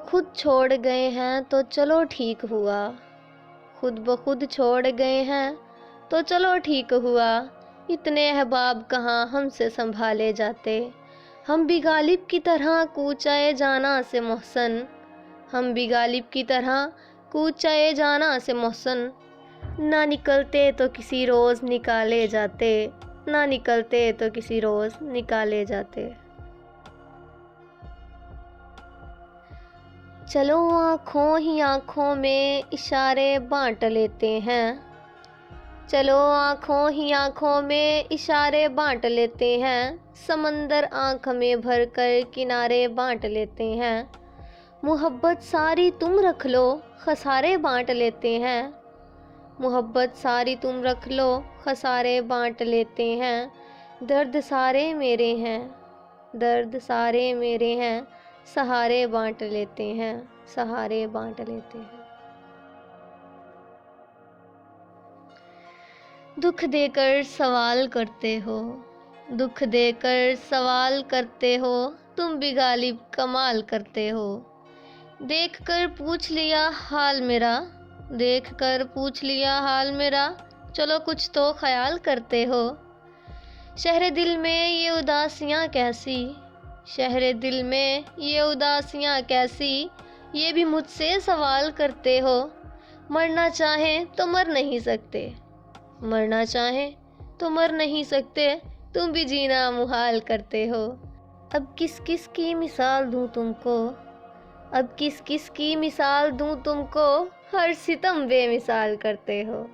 بخود چھوڑ گئے ہیں تو چلو ٹھیک ہوا، خود بخود چھوڑ گئے ہیں تو چلو ٹھیک ہوا، اتنے احباب کہاں ہم سے سنبھالے جاتے، ہم بھی غالب کی طرح کوچائے جانا سے محسن، ہم بھی غالب کی طرح کوچائے جانا سے محسن، نہ نکلتے تو کسی روز نکالے جاتے، نہ نکلتے تو کسی روز نکالے جاتے۔ چلو آنکھوں ہی آنکھوں میں اشارے بانٹ لیتے ہیں، چلو آنکھوں ہی آنکھوں میں اشارے بانٹ لیتے ہیں، سمندر آنکھ میں بھر کر کنارے بانٹ لیتے ہیں، محبت ساری تم رکھ لو خسارے بانٹ لیتے ہیں، محبت ساری تم رکھ لو خسارے بانٹ لیتے ہیں، درد سارے میرے ہیں، درد سارے میرے ہیں، سہارے بانٹ لیتے ہیں، سہارے بانٹ لیتے ہیں۔ دکھ دے کر سوال کرتے ہو، دکھ دے کر سوال کرتے ہو، تم بھی غالب کمال کرتے ہو، دیکھ کر پوچھ لیا حال میرا، دیکھ کر پوچھ لیا حال میرا، چلو کچھ تو خیال کرتے ہو، شہر دل میں یہ اداسیاں کیسی، شہر دل میں یہ اداسیاں کیسی، یہ بھی مجھ سے سوال کرتے ہو، مرنا چاہیں تو مر نہیں سکتے، مرنا چاہیں تو مر نہیں سکتے، تم بھی جینا محال کرتے ہو، اب کس کس کی مثال دوں تم کو، اب کس کس کی مثال دوں تم کو، ہر ستم بے مثال کرتے ہو۔